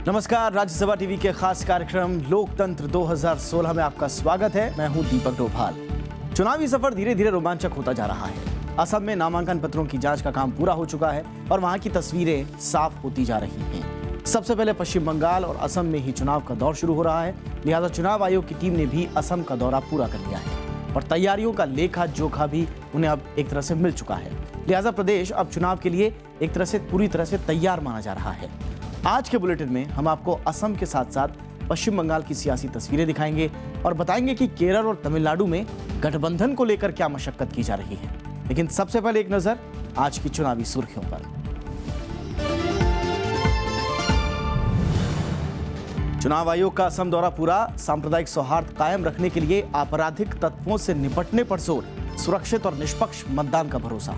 नमस्कार, राज्यसभा टीवी के खास कार्यक्रम लोकतंत्र 2016 में आपका स्वागत है। मैं हूं दीपक डोभाल। चुनावी सफर धीरे धीरे रोमांचक होता जा रहा है। असम में नामांकन पत्रों की जांच का काम पूरा हो चुका है और वहां की तस्वीरें साफ होती जा रही हैं। सबसे पहले पश्चिम बंगाल और असम में ही चुनाव का दौर शुरू हो रहा है, लिहाजा चुनाव आयोग की टीम ने भी असम का दौरा पूरा कर लिया है और तैयारियों का लेखा जोखा भी उन्हें अब एक तरह से मिल चुका है। लिहाजा प्रदेश अब चुनाव के लिए एक तरह से पूरी तरह से तैयार माना जा रहा है। आज के बुलेटिन में हम आपको असम के साथ साथ पश्चिम बंगाल की सियासी तस्वीरें दिखाएंगे और बताएंगे कि केरल और तमिलनाडु में गठबंधन को लेकर क्या मशक्कत की जा रही है। लेकिन सबसे पहले एक नजर आज की चुनावी सुर्खियों पर। चुनाव आयोग का असम दौरा पूरा। सांप्रदायिक सौहार्द कायम रखने के लिए आपराधिक तत्वों से निपटने पर जोर, सुरक्षित और निष्पक्ष मतदान का भरोसा।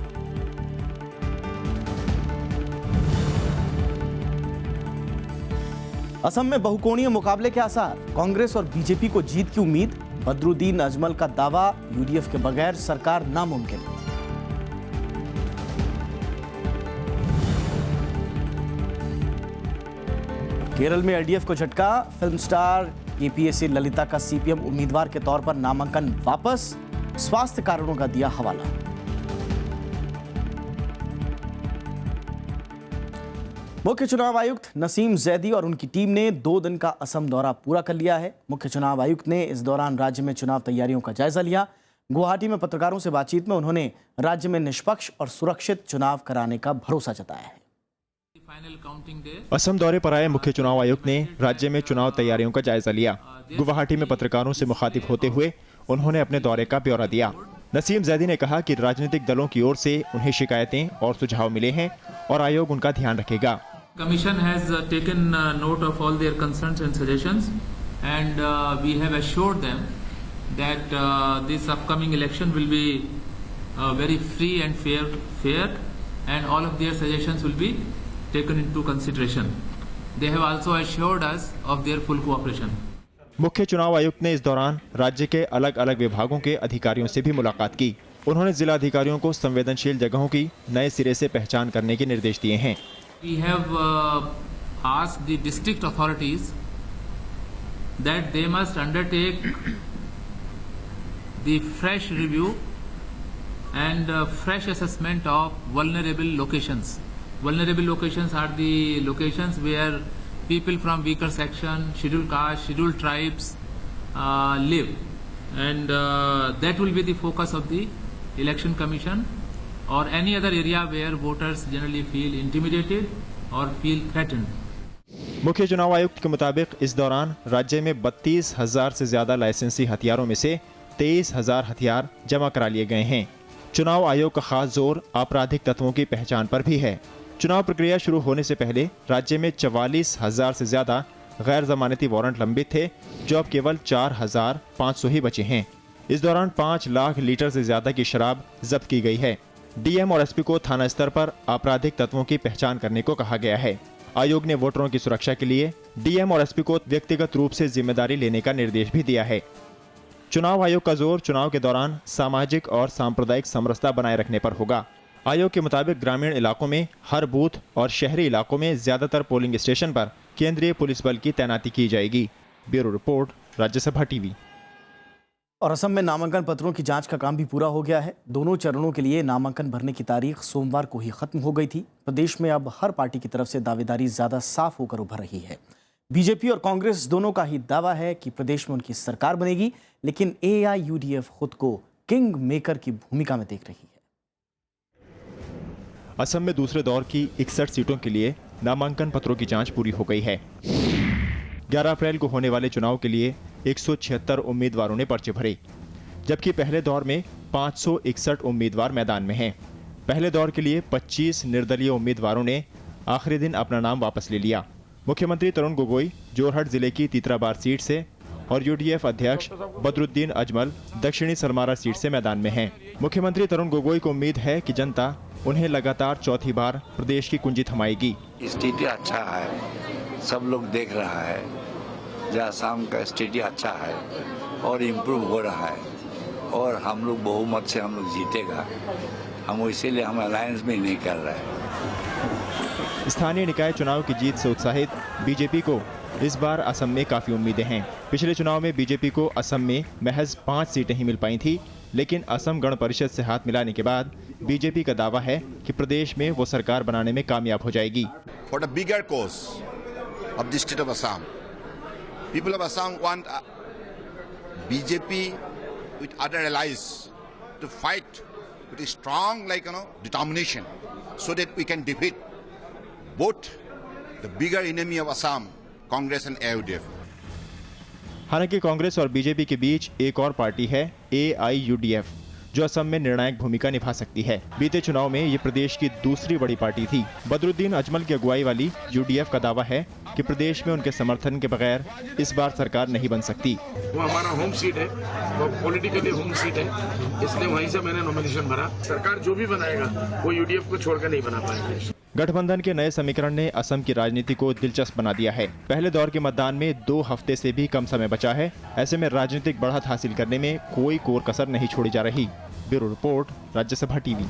असम में बहुकोणीय मुकाबले के आसार, कांग्रेस और बीजेपी को जीत की उम्मीद। बदरुद्दीन अजमल का दावा, यूडीएफ के बगैर सरकार नामुमकिन। केरल में एलडीएफ को झटका, फिल्म स्टार केपीएससी ललिता का सीपीएम उम्मीदवार के तौर पर नामांकन वापस, स्वास्थ्य कारणों का दिया हवाला। मुख्य चुनाव आयुक्त नसीम जैदी और उनकी टीम ने 2 दिन का असम दौरा पूरा कर लिया है। मुख्य चुनाव आयुक्त ने इस दौरान राज्य में चुनाव तैयारियों का जायजा लिया। गुवाहाटी में पत्रकारों से बातचीत में उन्होंने राज्य में निष्पक्ष और सुरक्षित चुनाव कराने का भरोसा जताया है। असम दौरे पर आए मुख्य चुनाव आयुक्त ने राज्य में चुनाव तैयारियों का जायजा लिया। गुवाहाटी में पत्रकारों से मुखातिब होते हुए उन्होंने अपने दौरे का ब्यौरा दिया। नसीम जैदी ने कहा कि राजनीतिक दलों की ओर से उन्हें शिकायतें और सुझाव मिले हैं और आयोग उनका ध्यान रखेगा। Commission has taken note of all their concerns and suggestions, and we have assured them that this upcoming election will be very free and fair, and all of their suggestions will be taken into consideration. They have also assured us of their full cooperation. मुख्य चुनाव आयुक्त ने इस दौरान राज्य के अलग अलग विभागों के अधिकारियों से भी मुलाकात की। उन्होंने जिला अधिकारियों को संवेदनशील जगहों की नए सिरे से पहचान करने के निर्देश दिए हैं। We have asked the district authorities that they must undertake the fresh review and fresh assessment of vulnerable locations. Vulnerable locations are the locations where people from weaker section, scheduled caste, scheduled tribes live, and that will be the focus of the election commission, or any other area where voters generally feel intimidated or feel threatened. मुख्य चुनाव आयुक्त के मुताबिक इस दौरान राज्य में 32,000 से ज्यादा लाइसेंसी हथियारों में से 23,000 हथियार जमा करा लिए गए हैं। चुनाव आयोग का खास जोर आपराधिक तत्वों की पहचान पर भी है। चुनाव प्रक्रिया शुरू होने से पहले राज्य में 44,000 से ज्यादा गैर जमानती वारंट लंबित थे, जो अब केवल 4,500 ही बचे हैं। इस दौरान 5 लाख लीटर से ज्यादा की शराब जब्त की गई है। डीएम और एसपी को थाना स्तर पर आपराधिक तत्वों की पहचान करने को कहा गया है। आयोग ने वोटरों की सुरक्षा के लिए डीएम और एसपी को व्यक्तिगत रूप से जिम्मेदारी लेने का निर्देश भी दिया है। चुनाव आयोग का जोर चुनाव के दौरान सामाजिक और सांप्रदायिक समरसता बनाए रखने पर होगा। आयोग के मुताबिक ग्रामीण इलाकों में हर बूथ और शहरी इलाकों में ज्यादातर पोलिंग स्टेशन पर केंद्रीय पुलिस बल की तैनाती की जाएगी। Bureau report, Rajya Sabha TV. और असम में नामांकन पत्रों की जांच का काम भी पूरा हो गया है। दोनों चरणों के लिए नामांकन भरने की तारीख सोमवार को ही खत्म हो गई थी। प्रदेश में अब हर पार्टी की तरफ से दावेदारी ज्यादा साफ होकर उभर रही है। बीजेपी और कांग्रेस दोनों का ही दावा है कि प्रदेश में उनकी सरकार बनेगी, लेकिन एआईयूडीएफ खुद को किंग मेकर की भूमिका में देख रही है। असम में दूसरे दौर की 61 सीटों के लिए नामांकन पत्रों की जांच पूरी हो गई है। 11 अप्रैल को होने वाले चुनाव के लिए 176 उम्मीदवारों ने पर्चे भरे, जबकि पहले दौर में 561 उम्मीदवार मैदान में हैं। पहले दौर के लिए 25 निर्दलीय उम्मीदवारों ने आखिरी दिन अपना नाम वापस ले लिया। मुख्यमंत्री तरुण गोगोई जोरहट जिले की तीतराबार सीट से और यूडीएफ अध्यक्ष बदरुद्दीन अजमल दक्षिणी सरमारा सीट से मैदान में हैं। मुख्यमंत्री तरुण गोगोई को उम्मीद है कि जनता उन्हें लगातार चौथी बार प्रदेश की कुंजी थमाएगी। स्थिति अच्छा है, सब लोग देख रहा है, जहाँ आसाम का स्थिति अच्छा है और इम्प्रूव हो रहा है और हम लोग बहुमत से हम लोग जीतेगा। हम इसीलिए हम अलायंस में नहीं कर रहे हैं। स्थानीय निकाय चुनाव की जीत से उत्साहित बीजेपी को इस बार असम में काफ़ी उम्मीदें हैं। पिछले चुनाव में बीजेपी को असम में महज 5 सीटें ही मिल पाई थी, लेकिन असम गण परिषद से हाथ मिलाने के बाद बीजेपी का दावा है कि प्रदेश में वो सरकार बनाने में कामयाब हो जाएगी। For the bigger cause of the state of Assam, people of Assam want BJP with other allies to fight with a strong, determination, so that we can defeat both the bigger enemy of Assam, Congress and AUDF. हालांकि कांग्रेस और BJP के बीच एक और party है AIUDF, जो असम में निर्णायक भूमिका निभा सकती है। बीते चुनाव में ये प्रदेश की दूसरी बड़ी पार्टी थी। बदरुद्दीन अजमल की अगुवाई वाली UDF का दावा है कि प्रदेश में उनके समर्थन के बगैर इस बार सरकार नहीं बन सकती। वो हमारा होम सीट है, वो पॉलिटिकली होम सीट है, इसलिए वहीं से मैंने नॉमिनेशन भरा। सरकार जो भी बनाएगा वो UDF को छोड़कर नहीं बना पाएंगे। गठबंधन के नए समीकरण ने असम की राजनीति को दिलचस्प बना दिया है। पहले दौर के मतदान में 2 हफ्ते से भी कम समय बचा है। ऐसे में राजनीतिक बढ़त हासिल करने में कोई कोर कसर नहीं छोड़ी जा रही। Bureau report, Rajya Sabha TV.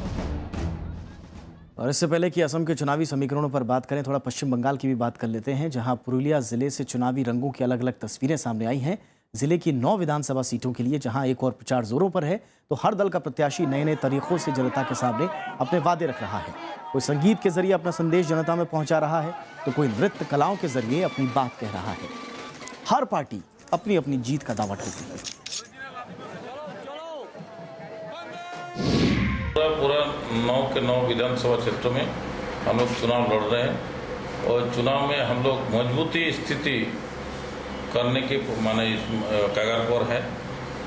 और इससे पहले कि असम के चुनावी समीकरणों पर बात करें, थोड़ा पश्चिम बंगाल की भी बात कर लेते हैं, जहां पुरुलिया जिले से चुनावी रंगों की अलग अलग तस्वीरें सामने आई हैं। जिले की 9 विधानसभा सीटों के लिए जहां एक और प्रचार जोरों पर है, तो हर दल का प्रत्याशी नए नए तरीकों से जनता के सामने अपने वादे रख रहा है। कोई संगीत के जरिए अपना संदेश जनता में पहुंचा रहा है, तो कोई नृत्य कलाओं के जरिए अपनी बात कह रहा है। हर पार्टी अपनी अपनी जीत का दावा ठोकती है। पूरा 9 के 9 विधानसभा क्षेत्रों में हम लोग चुनाव लड़ रहे हैं और चुनाव में हम लोग मजबूती स्थिति करने के माने कगार पर है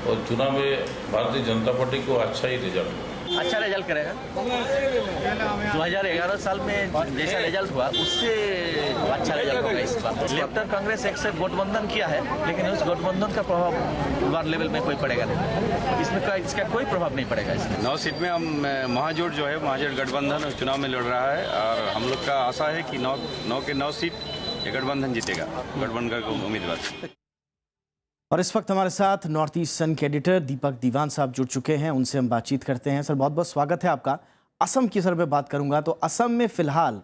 और चुनाव में भारतीय जनता पार्टी को अच्छा ही रिजल्ट हुआ। अच्छा रिजल्ट करेगा। 2011 साल में जैसा रिजल्ट हुआ उससे अच्छा रिजल्ट होगा इस बार। लेफ्ट कांग्रेस एक से गठबंधन किया है, लेकिन उस गठबंधन का प्रभाव वन लेवल में कोई पड़ेगा नहीं। इसका कोई प्रभाव नहीं पड़ेगा। इसमें 9 सीट में हम महाजोट जो है महाजोट गठबंधन चुनाव में लड़ रहा है और हम लोग का आशा है कि 9 के 9 सीट ये गठबंधन जीतेगा, गठबंधन का उम्मीदवार। और इस वक्त हमारे साथ नॉर्थ ईस्टर्न के एडिटर दीपक दीवान साहब जुड़ चुके हैं, उनसे हम बातचीत करते हैं। सर, बहुत बहुत स्वागत है आपका। असम की सर मैं बात करूंगा तो असम में फिलहाल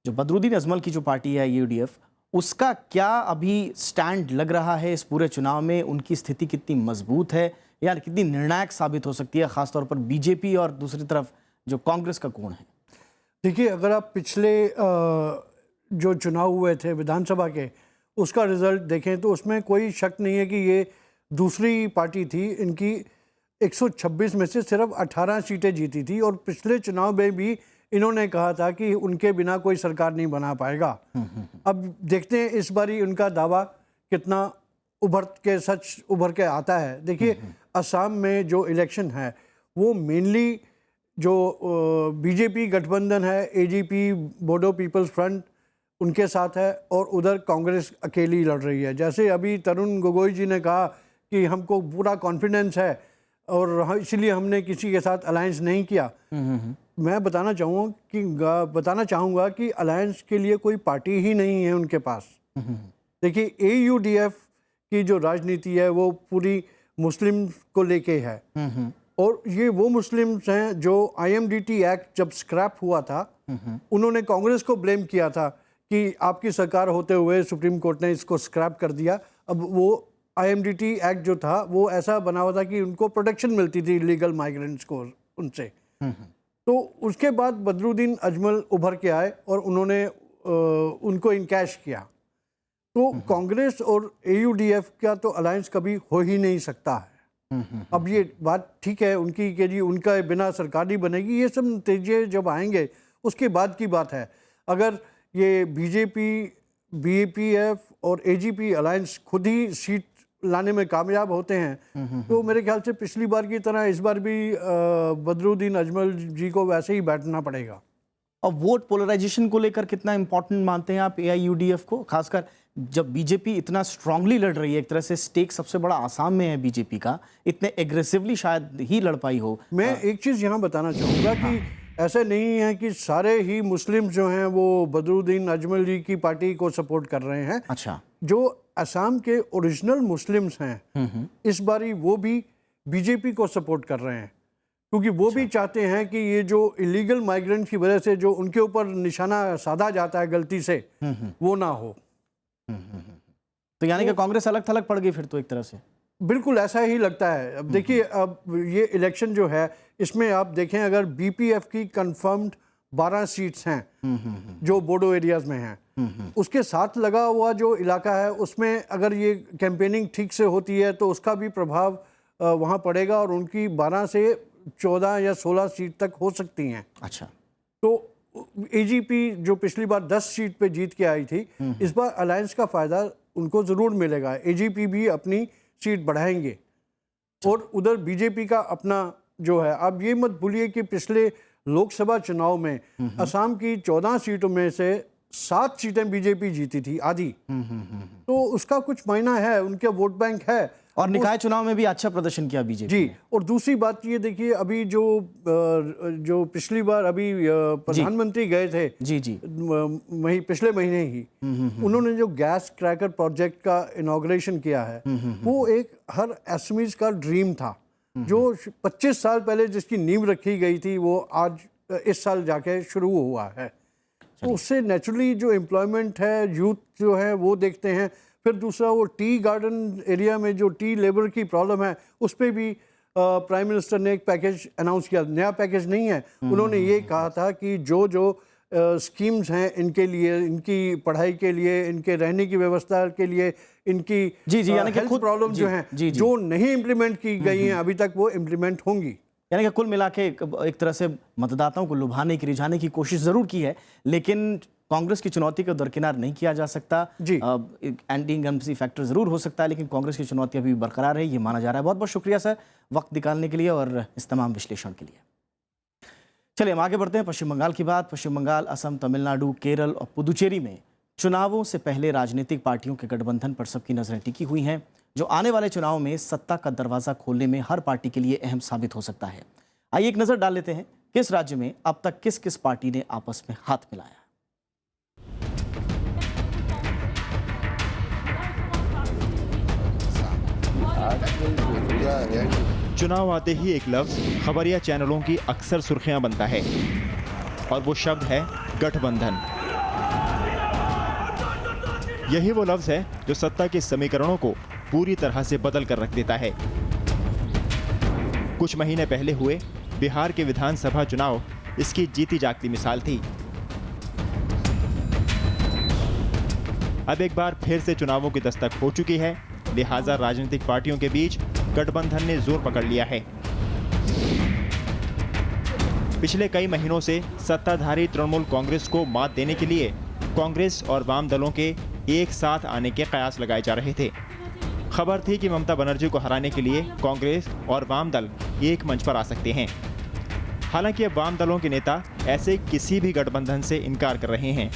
जो बदरुद्दीन अजमल की जो पार्टी है UDF, उसका क्या अभी स्टैंड लग रहा है इस पूरे चुनाव में? उनकी स्थिति कितनी मजबूत है या कितनी निर्णायक साबित हो सकती है, खासतौर पर बीजेपी और दूसरी तरफ जो कांग्रेस का कोण है? देखिए, अगर आप पिछले जो चुनाव हुए थे विधानसभा के, उसका रिजल्ट देखें तो उसमें कोई शक नहीं है कि ये दूसरी पार्टी थी। इनकी 126 में से सिर्फ 18 सीटें जीती थी और पिछले चुनाव में भी इन्होंने कहा था कि उनके बिना कोई सरकार नहीं बना पाएगा। अब देखते हैं इस बारी उनका दावा कितना उभर के आता है। देखिए, असम में जो इलेक्शन है वो मेनली जो बीजेपी गठबंधन है, AGP बोडो पीपल्स फ्रंट उनके साथ है और उधर कांग्रेस अकेली लड़ रही है। जैसे अभी तरुण गोगोई जी ने कहा कि हमको पूरा कॉन्फिडेंस है और इसलिए हमने किसी के साथ अलायंस नहीं किया। मैं बताना चाहूँगा कि अलायंस के लिए कोई पार्टी ही नहीं है उनके पास। देखिए, AUDF की जो राजनीति है वो पूरी मुस्लिम को लेके है और ये वो मुस्लिम्स हैं जो IMDT एक्ट जब स्क्रैप हुआ था उन्होंने कांग्रेस को ब्लेम किया था कि आपकी सरकार होते हुए सुप्रीम कोर्ट ने इसको स्क्रैप कर दिया। अब वो IMDT एक्ट जो था वो ऐसा बना हुआ था कि उनको प्रोटेक्शन मिलती थी इलीगल माइग्रेंट्स को उनसे। तो उसके बाद बदरुद्दीन अजमल उभर के आए और उन्होंने उनको इनकैश किया। तो कांग्रेस और AUDF का तो अलायंस कभी हो ही नहीं सकता है। अब ये बात ठीक है उनकी कि जी उनका बिना सरकार नहीं बनेगी, ये सब नतीजे जब आएंगे उसके बाद की बात है। अगर ये BJP, BAPF और AGP अलायंस खुद ही सीट लाने में कामयाब होते हैं तो मेरे ख्याल से पिछली बार की तरह इस बार भी बदरुद्दीन अजमल जी को वैसे ही बैठना पड़ेगा। और वोट पोलराइजेशन को लेकर कितना इंपॉर्टेंट मानते हैं आप AIUDF को, खासकर जब बीजेपी इतना स्ट्रांगली लड़ रही है? एक तरह से स्टेक सबसे बड़ा आसाम में है बीजेपी का, इतने एग्रेसिवली शायद ही लड़ पाई हो। मैं एक चीज़ यहाँ बताना चाहूँगा कि ऐसे नहीं है कि सारे ही मुस्लिम जो हैं वो बदरुद्दीन अजमल जी की पार्टी को सपोर्ट कर रहे हैं। अच्छा, जो असम के ओरिजिनल मुस्लिम्स हैं इस बारी वो भी बीजेपी को सपोर्ट कर रहे हैं, क्योंकि वो भी चाहते हैं कि ये जो इलीगल माइग्रेंट की वजह से जो उनके ऊपर निशाना साधा जाता है गलती से, वो ना हो। तो यानी कि कांग्रेस अलग थलग पड़ गई फिर तो एक तरह से। बिल्कुल ऐसा ही लगता है। अब देखिए, अब ये इलेक्शन जो है इसमें आप देखें, अगर बीपीएफ की कंफर्म्ड 12 सीट्स हैं जो बोडो एरियाज में हैं, उसके साथ लगा हुआ जो इलाका है उसमें अगर ये कैंपेनिंग ठीक से होती है तो उसका भी प्रभाव वहाँ पड़ेगा और उनकी 12 से 14 या 16 सीट तक हो सकती हैं। अच्छा, तो एजीपी जो पिछली बार 10 सीट पे जीत के आई थी, इस बार अलायंस का फायदा उनको जरूर मिलेगा। एजीपी भी अपनी सीट बढ़ाएंगे और उधर बीजेपी का अपना जो है, आप ये मत भूलिए कि पिछले लोकसभा चुनाव में असम की 14 सीटों में से 7 सीटें बीजेपी जीती थी, आधी। तो उसका कुछ मायना है, उनके वोट बैंक है। और निकाय चुनाव में भी अच्छा प्रदर्शन किया बीजेपी जी। और दूसरी बात ये देखिए, अभी जो पिछली बार अभी प्रधानमंत्री गए थे जी पिछले महीने ही, उन्होंने जो गैस क्रैकर प्रोजेक्ट का इनॉग्रेशन किया है, वो एक हर एसएमईज का ड्रीम था। जो 25 साल पहले जिसकी नींव रखी गई थी, वो आज इस साल जाके शुरू हुआ है। तो उससे नेचुरली जो एम्प्लॉयमेंट है, यूथ जो है वो देखते हैं। फिर दूसरा, वो टी गार्डन एरिया में जो टी लेबर की प्रॉब्लम है, उस पर भी प्राइम मिनिस्टर ने एक पैकेज अनाउंस किया। नया पैकेज नहीं है, उन्होंने ये कहा था कि जो स्कीम्स हैं इनके लिए, इनकी पढ़ाई के लिए, इनके रहने की व्यवस्था के लिए, इनकी यानी कि हेल्थ प्रॉब्लम जो हैं, जो नहीं इम्प्लीमेंट की गई हैं अभी तक, वो इम्प्लीमेंट होंगी। यानी कि कुल मिला के एक तरह से मतदाताओं को लुभाने की, रिझाने की कोशिश जरूर की है, लेकिन कांग्रेस की चुनौती को दरकिनार नहीं किया जा सकता। एंटी इनकम्बेंसी फैक्टर जरूर हो सकता है, लेकिन कांग्रेस की चुनौती अभी बरकरार है, ये माना जा रहा है। बहुत बहुत शुक्रिया सर वक्त निकालने के लिए और इस तमाम विश्लेषण के लिए। चलिए हम आगे बढ़ते हैं। पश्चिम बंगाल की बात। पश्चिम बंगाल, असम, तमिलनाडु, केरल और पुदुचेरी में चुनावों से पहले राजनीतिक पार्टियों के गठबंधन पर सबकी नजरें टिकी हुई हैं, जो आने वाले चुनाव में सत्ता का दरवाजा खोलने में हर पार्टी के लिए अहम साबित हो सकता है। आइए एक नजर डाल लेते हैं किस राज्य में अब तक किस किस पार्टी ने आपस में हाथ मिलाया। चुनाव आते ही एक लफ्ज खबरिया चैनलों की अक्सर सुर्खियां बनता है और वो शब्द है गठबंधन। यही वो लफ्ज है जो सत्ता के समीकरणों को पूरी तरह से बदल कर रख देता है। कुछ महीने पहले हुए बिहार के विधानसभा चुनाव इसकी जीती जागती मिसाल थी। अब एक बार फिर से चुनावों की दस्तक हो चुकी है, लिहाजा राजनीतिक पार्टियों के बीच गठबंधन ने जोर पकड़ लिया है। पिछले कई महीनों से सत्ताधारी तृणमूल कांग्रेस को मात देने के लिए कांग्रेस और वाम दलों के एक साथ आने के कयास लगाए जा रहे थे। खबर थी कि ममता बनर्जी को हराने के लिए कांग्रेस और वाम दल एक मंच पर आ सकते हैं। हालांकि अब वाम दलों के नेता ऐसे किसी भी गठबंधन से इनकार कर रहे हैं।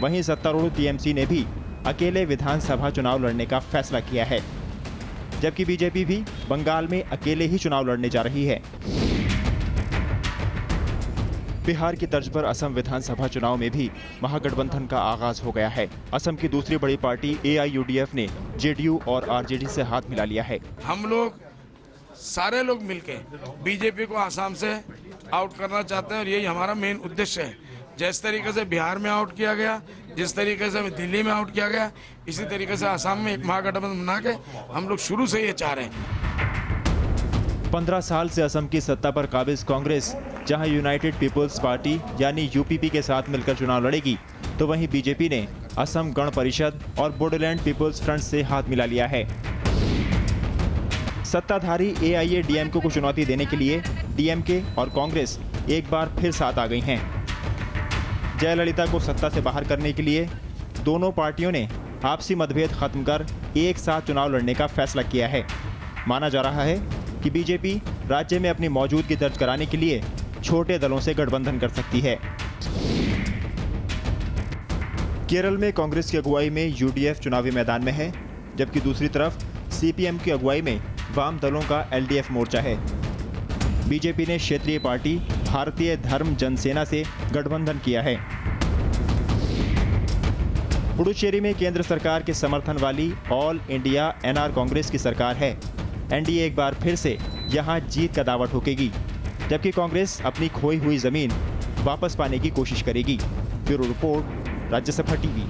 वहीं सत्तारूढ़ टीएमसी ने भी अकेले विधानसभा चुनाव लड़ने का फैसला किया है, जबकि बीजेपी भी बंगाल में अकेले ही चुनाव लड़ने जा रही है। बिहार की तर्ज पर असम विधानसभा चुनाव में भी महागठबंधन का आगाज हो गया है। असम की दूसरी बड़ी पार्टी AIUDF ने जेडीयू और आरजेडी से हाथ मिला लिया है। हम लोग सारे लोग मिलके बीजेपी को असम से आउट करना चाहते हैं और यही हमारा मेन उद्देश्य है। जिस तरीके से बिहार में आउट किया गया, जिस तरीके से दिल्ली में आउट किया गया, इसी तरीके से असम में एक महागठबंधन बना के हम लोग शुरू से ये चाह रहे हैं। 15 साल से असम की सत्ता पर काबिज कांग्रेस जहां यूनाइटेड पीपुल्स पार्टी यानी यूपीपी के साथ मिलकर चुनाव लड़ेगी, तो वहीं बीजेपी ने असम गण परिषद और बोडोलैंड पीपुल्स फ्रंट से हाथ मिला लिया है। सत्ताधारी AIADMK को चुनौती देने के लिए DMK और कांग्रेस एक बार फिर साथ आ गई हैं। जयललिता को सत्ता से बाहर करने के लिए दोनों पार्टियों ने आपसी मतभेद खत्म कर एक साथ चुनाव लड़ने का फैसला किया है। माना जा रहा है कि बीजेपी राज्य में अपनी मौजूदगी दर्ज कराने के लिए छोटे दलों से गठबंधन कर सकती है। केरल में कांग्रेस की अगुवाई में UDF चुनावी मैदान में है, जबकि दूसरी तरफ CPM की अगुवाई में वाम दलों का LDF मोर्चा है। बीजेपी ने क्षेत्रीय पार्टी भारतीय धर्म जनसेना से गठबंधन किया है। पुडुचेरी में केंद्र सरकार के समर्थन वाली ऑल इंडिया NR कांग्रेस की सरकार है। NDA एक बार फिर से यहां जीत का दावा ठोकेगी। जबकि कांग्रेस अपनी खोई हुई जमीन वापस पाने की कोशिश करेगी। Bureau report, Rajya Sabha TV.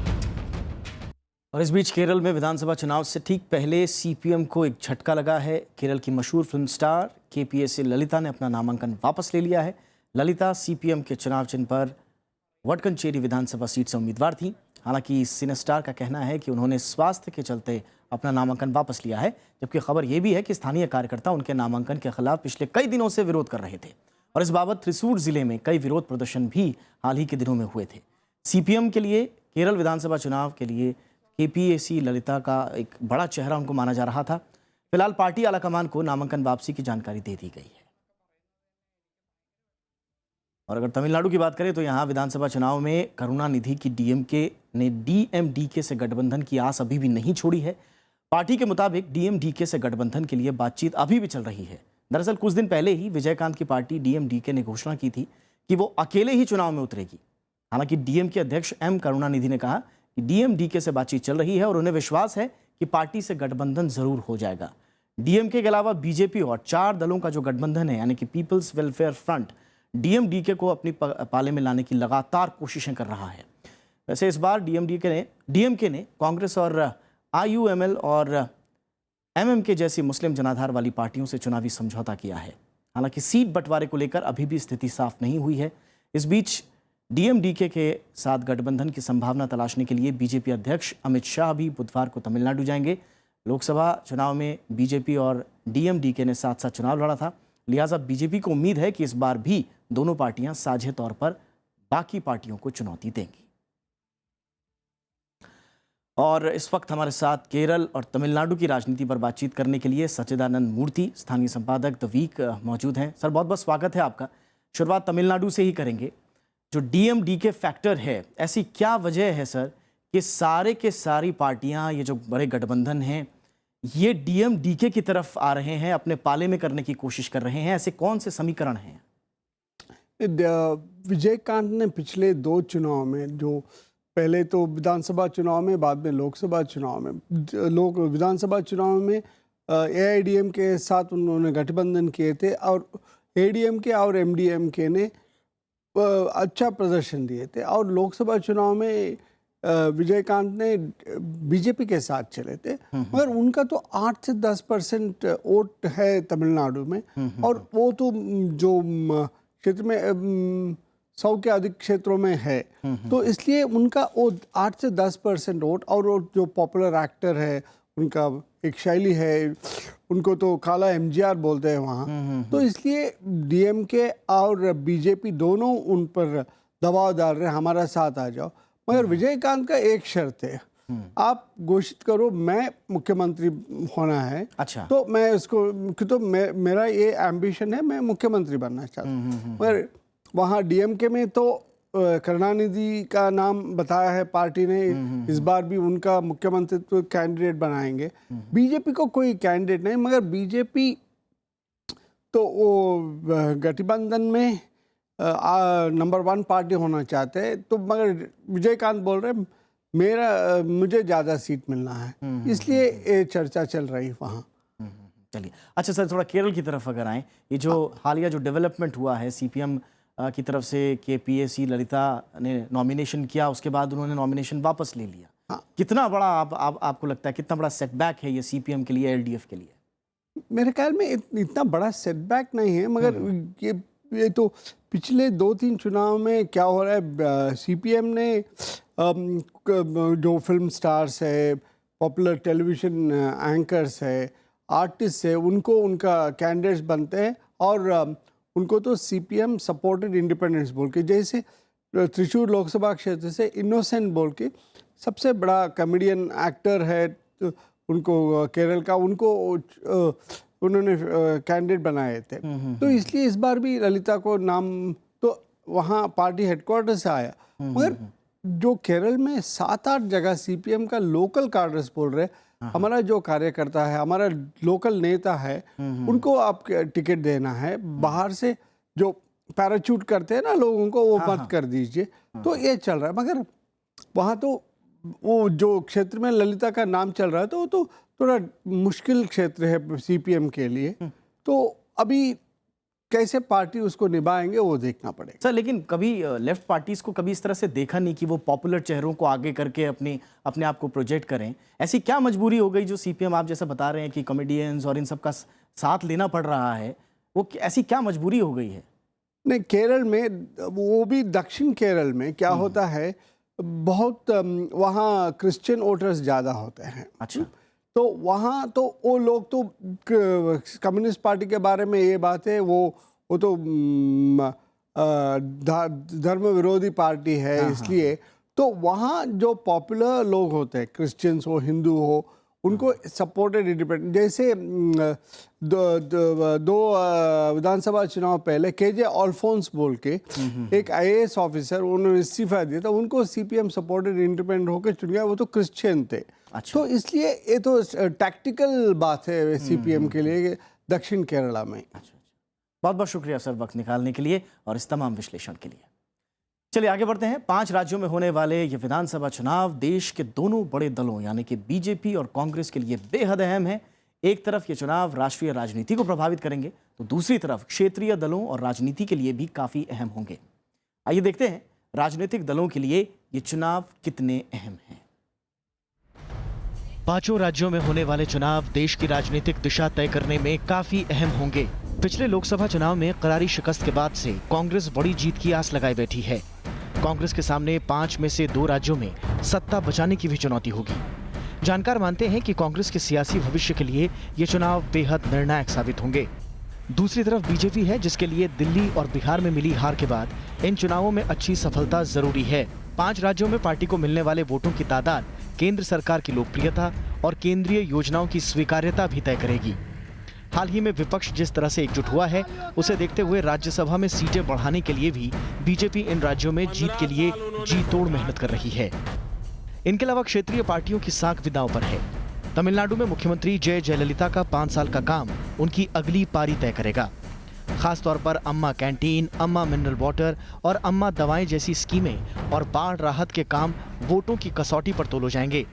और इस बीच केरल में विधानसभा चुनाव से ठीक पहले सीपीएम को एक झटका लगा है। केरल की मशहूर फिल्म स्टार केपीएससी ललिता ने अपना नामांकन वापस ले लिया है। ललिता सीपीएम के चुनाव चिन्ह पर वडकनचेरी विधानसभा सीट से उम्मीदवार थी। हालांकि सिनेस्टार का कहना है कि उन्होंने स्वास्थ्य के चलते अपना नामांकन वापस लिया है, जबकि खबर यह भी है कि स्थानीय कार्यकर्ता उनके नामांकन के खिलाफ पिछले कई दिनों से विरोध कर रहे थे और इस बाबत त्रिसूर जिले में कई विरोध प्रदर्शन भी हाल ही के दिनों में हुए थे। सीपीएम के लिए केरल विधानसभा चुनाव के लिए केपीएससी ललिता का एक बड़ा चेहरा उनको माना जा रहा था। फिलहाल पार्टी आलाकमान को नामांकन वापसी की जानकारी दे दी गई है। और अगर तमिलनाडु की बात करें तो यहाँ विधानसभा चुनाव में करुणानिधि की डीएमके ने डीएमडीके से गठबंधन की आस अभी भी नहीं छोड़ी है। पार्टी के मुताबिक डीएमडीके से गठबंधन के लिए बातचीत अभी भी चल रही है। दरअसल कुछ दिन पहले ही विजयकांत की पार्टी डीएमडीके ने घोषणा की थी कि वो अकेले ही चुनाव में उतरेगी। हालांकि डीएमके अध्यक्ष एम करुणानिधि ने कहा कि डीएमडीके से बातचीत चल रही है और उन्हें विश्वास है कि पार्टी से गठबंधन जरूर हो जाएगा। डीएमके के अलावा बीजेपी और 4 दलों का जो गठबंधन है यानी कि पीपल्स वेलफेयर फ्रंट डीएमडीके को अपनी पाले में लाने की लगातार कोशिशें कर रहा है। वैसे इस बार डीएमके ने कांग्रेस और आईयूएमएल और एमएमके जैसी मुस्लिम जनाधार वाली पार्टियों से चुनावी समझौता किया है। हालांकि सीट बंटवारे को लेकर अभी भी स्थिति साफ नहीं हुई है। इस बीच डीएमडीके के साथ गठबंधन की संभावना तलाशने के लिए बीजेपी अध्यक्ष अमित शाह भी बुधवार को तमिलनाडु जाएंगे। लोकसभा चुनाव में बीजेपी और डीएमडीके ने साथ साथ चुनाव लड़ा था, लिहाजा बीजेपी को उम्मीद है कि इस बार भी दोनों पार्टियां साझे तौर पर बाकी पार्टियों को चुनौती देंगी। और इस वक्त हमारे साथ केरल और तमिलनाडु की राजनीति पर बातचीत करने के लिए सच्चिदानंद मूर्ति, स्थानीय संपादक द वीक मौजूद हैं। सर, बहुत बहुत स्वागत है आपका। शुरुआत तमिलनाडु से ही करेंगे। जो डीएमडीके फैक्टर है, ऐसी क्या वजह है सर कि सारे के सारी पार्टियां, ये जो बड़े गठबंधन हैं, ये डीएमडीके की तरफ आ रहे हैं, अपने पाले में करने की कोशिश कर रहे हैं? ऐसे कौन से समीकरण हैं? विजयकांत ने पिछले 2 चुनाव में, जो पहले तो विधानसभा चुनाव में, बाद में लोकसभा चुनाव में, विधानसभा चुनाव में एआईडीएम के साथ उन्होंने गठबंधन किए थे और एडीएमके और एमडीएमके ने अच्छा प्रदर्शन दिए थे। और लोकसभा चुनाव में विजयकांत ने बीजेपी के साथ चले थे, मगर उनका तो 8 से 10% वोट है तमिलनाडु में, और वो तो जो क्षेत्र में 100 के अधिक क्षेत्रों में है, तो इसलिए उनका वो 8 से 10% वोट, और वो जो पॉपुलर एक्टर है, उनका एक शैली है, उनको तो काला एमजीआर बोलते हैं वहाँ, तो इसलिए डीएमके और बीजेपी दोनों उन पर दबाव डाल रहे हैं, हमारा साथ आ जाओ। मगर विजयकांत का एक शर्त है, आप घोषित करो मैं मुख्यमंत्री होना है। अच्छा। तो मैं उसको, तो मेरा ये एम्बिशन है, मैं मुख्यमंत्री बनना चाहता हूँ। मगर वहाँ डीएमके में तो करुणानिधि का नाम बताया है पार्टी ने, इस बार भी उनका मुख्यमंत्री कैंडिडेट बनाएंगे। बीजेपी को कोई कैंडिडेट नहीं, मगर बीजेपी तो वो गठबंधन में नंबर 1 पार्टी होना चाहते हैं, तो मगर विजयकांत बोल रहे मुझे ज़्यादा सीट मिलना है, इसलिए ये चर्चा चल रही वहाँ। चलिए, अच्छा सर, थोड़ा केरल की तरफ अगर आएँ, ये जो हालिया जो डेवलपमेंट हुआ है, सीपीएम की तरफ से केपीएससी ललिता ने नॉमिनेशन किया, उसके बाद उन्होंने नॉमिनेशन वापस ले लिया। कितना बड़ा आपको लगता है, कितना बड़ा सेटबैक है ये सीपीएम के लिए, एलडीएफ के लिए? मेरे ख्याल में इतना बड़ा सेटबैक नहीं है, मगर ये तो पिछले 2-3 चुनाव में क्या हो रहा है, सीपीएम ने जो फिल्म स्टार्स है, पॉपुलर टेलीविज़न एंकर्स है, आर्टिस्ट है, उनको उनका कैंडिडेट्स बनते हैं, और उनको तो सीपीएम सपोर्टेड इंडिपेंडेंस बोल के, जैसे त्रिशूर लोकसभा क्षेत्र से इनोसेंट बोल के सबसे बड़ा कॉमेडियन एक्टर है, तो उनको केरल का, उनको उन्होंने कैंडिडेट बनाए थे। तो इसलिए इस बार भी ललिता को नाम तो वहाँ पार्टी हेडक्वार्टर से आया, मगर जो केरल में 7-8 जगह सीपीएम का लोकल कार्डर्स बोल रहे, हमारा जो कार्यकर्ता है, हमारा लोकल नेता है, उनको आप टिकट देना है, बाहर से जो पैराशूट करते हैं ना लोगों को, वो मत कर दीजिए। तो ये चल रहा है, मगर वहाँ तो वो जो क्षेत्र में ललिता का नाम चल रहा है, तो वो तो थोड़ा मुश्किल क्षेत्र है सीपीएम के लिए। तो अभी कैसे पार्टी उसको निभाएंगे वो देखना पड़ेगा। सर लेकिन कभी लेफ्ट पार्टीज को कभी इस तरह से देखा नहीं कि वो पॉपुलर चेहरों को आगे करके अपने आप को प्रोजेक्ट करें। ऐसी क्या मजबूरी हो गई जो सीपीएम आप जैसे बता रहे हैं कि कॉमेडियंस और इन सब का साथ लेना पड़ रहा है, वो ऐसी क्या मजबूरी हो गई है? नहीं, केरल में, वो भी दक्षिण केरल में क्या होता है, बहुत वहाँ क्रिश्चियन वोटर्स ज़्यादा होते हैं। अच्छा। तो वहाँ तो वो लोग तो कम्युनिस्ट पार्टी के बारे में ये बात है, वो तो धर्म विरोधी पार्टी है, इसलिए तो वहाँ जो पॉपुलर लोग होते हैं, क्रिश्चियंस हो हिंदू हो, उनको सपोर्टेड इंडिपेंडेंट। जैसे दो विधानसभा चुनाव पहले केजे अल्फोंस बोल के एक आईएएस ऑफिसर, उन्होंने इस्तीफा दिया था, उनको सीपीएम सपोर्टेड इंडिपेंडेंट होकर चुन गया, वो तो क्रिश्चियन थे। अच्छा। तो इसलिए ये तो टैक्टिकल बात है सीपीएम के लिए दक्षिण केरला में। अच्छा। बहुत बहुत शुक्रिया सर वक्त निकालने के लिए और इस तमाम विश्लेषण के लिए। चलिए आगे बढ़ते हैं। 5 राज्यों में होने वाले ये विधानसभा चुनाव देश के दोनों बड़े दलों यानी कि बीजेपी और कांग्रेस के लिए बेहद अहम है। एक तरफ ये चुनाव राष्ट्रीय राजनीति को प्रभावित करेंगे तो दूसरी तरफ क्षेत्रीय दलों और राजनीति के लिए भी काफी अहम होंगे। आइए देखते हैं राजनीतिक दलों के लिए ये चुनाव कितने अहम हैं। 5 राज्यों में होने वाले चुनाव देश की राजनीतिक दिशा तय करने में काफी अहम होंगे। पिछले लोकसभा चुनाव में करारी शिकस्त के बाद से कांग्रेस बड़ी जीत की आस लगाए बैठी है। कांग्रेस के सामने 5 में से 2 राज्यों में सत्ता बचाने की भी चुनौती होगी। जानकार मानते हैं कि कांग्रेस के सियासी भविष्य के लिए ये चुनाव बेहद निर्णायक साबित होंगे। दूसरी तरफ बीजेपी है, जिसके लिए दिल्ली और बिहार में मिली हार के बाद इन चुनावों में अच्छी सफलता जरूरी है। 5 राज्यों में पार्टी को मिलने वाले वोटों की तादाद केंद्र सरकार की लोकप्रियता और केंद्रीय योजनाओं की स्वीकार्यता भी तय करेगी। हाल ही में विपक्ष जिस तरह से एकजुट हुआ है, उसे देखते हुए राज्यसभा में सीटें बढ़ाने के लिए भी बीजेपी इन राज्यों में जीत के लिए जी तोड़ मेहनत कर रही है। इनके अलावा क्षेत्रीय पार्टियों की साख भी दांव पर है। तमिलनाडु में मुख्यमंत्री जयललिता का 5 साल का काम उनकी अगली पारी तय करेगा। खासतौर पर अम्मा कैंटीन, अम्मा मिनरल वाटर और अम्मा दवाएं जैसी स्कीमें और बाढ़ राहत के काम वोटों की कसौटी पर तोले जाएंगे।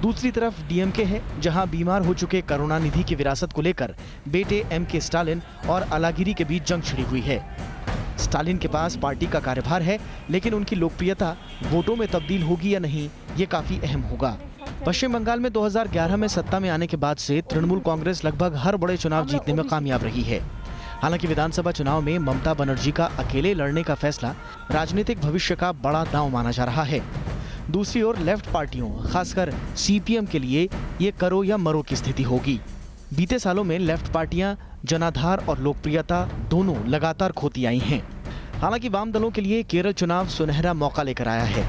दूसरी तरफ डीएमके है, जहां बीमार हो चुके करुणानिधि की विरासत को लेकर बेटे एमके स्टालिन और अलागिरी के बीच जंग छिड़ी हुई है। स्टालिन के पास पार्टी का कार्यभार है, लेकिन उनकी लोकप्रियता वोटों में तब्दील होगी या नहीं, ये काफी अहम होगा। पश्चिम बंगाल में 2011 में सत्ता में आने के बाद से तृणमूल कांग्रेस लगभग हर बड़े चुनाव जीतने में कामयाब रही है। हालांकि विधानसभा चुनाव में ममता बनर्जी का अकेले लड़ने का फैसला राजनीतिक भविष्य का बड़ा दांव माना जा रहा है। दूसरी ओर लेफ्ट पार्टियों, खासकर सीपीएम के लिए ये करो या मरो की स्थिति होगी। बीते सालों में लेफ्ट पार्टियां जनाधार और लोकप्रियता दोनों लगातार खोती आई हैं। हालांकि वाम दलों के लिए केरल चुनाव सुनहरा मौका लेकर आया है।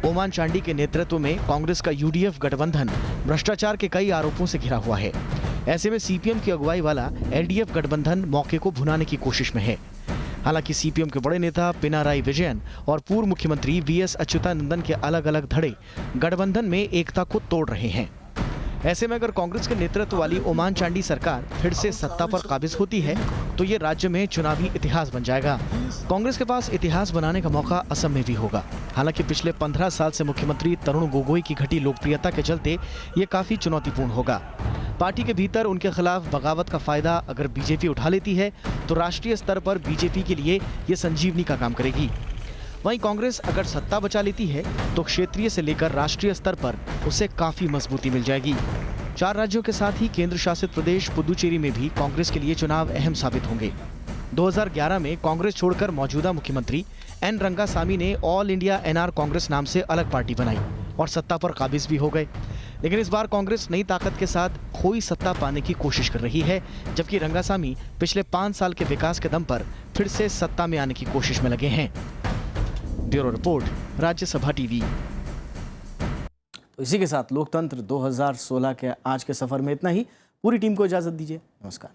ओमान चांडी के नेतृत्व में कांग्रेस का यूडीएफ गठबंधन भ्रष्टाचार के कई आरोपों से घिरा हुआ है। ऐसे में सीपीएम की अगुवाई वाला एलडीएफ गठबंधन मौके को भुनाने की कोशिश में है। हालांकि सीपीएम के बड़े नेता पिनाराई विजयन और पूर्व मुख्यमंत्री वीएस अच्युतानंदन के अलग अलग धड़े गठबंधन में एकता को तोड़ रहे हैं। ऐसे में अगर कांग्रेस के नेतृत्व वाली ओमान चांडी सरकार फिर से सत्ता पर काबिज होती है तो ये राज्य में चुनावी इतिहास बन जाएगा। कांग्रेस के पास इतिहास बनाने का मौका असम में भी होगा। हालांकि पिछले 15 साल से मुख्यमंत्री तरुण गोगोई की घटी लोकप्रियता के चलते ये काफी चुनौतीपूर्ण होगा। पार्टी के भीतर उनके खिलाफ बगावत का फायदा अगर बीजेपी उठा लेती है तो राष्ट्रीय स्तर पर बीजेपी के लिए ये संजीवनी का काम करेगी। वहीं कांग्रेस अगर सत्ता बचा लेती है तो क्षेत्रीय से लेकर राष्ट्रीय स्तर पर उसे काफी मजबूती मिल जाएगी। 4 राज्यों के साथ ही केंद्र शासित प्रदेश पुदुचेरी में भी कांग्रेस के लिए चुनाव अहम साबित होंगे। 2011 में कांग्रेस छोड़कर मौजूदा मुख्यमंत्री एन रंगासामी ने ऑल इंडिया एनआर कांग्रेस नाम से अलग पार्टी बनाई और सत्ता पर काबिज भी हो गए। लेकिन इस बार कांग्रेस नई ताकत के साथ खोई सत्ता पाने की कोशिश कर रही है, जबकि रंगासामी पिछले 5 साल के विकास के दम पर फिर से सत्ता में आने की कोशिश में लगे हैं। Bureau report, Rajya Sabha TV. तो इसी के साथ लोकतंत्र 2016 के आज के सफर में इतना ही। पूरी टीम को इजाजत दीजिए। नमस्कार।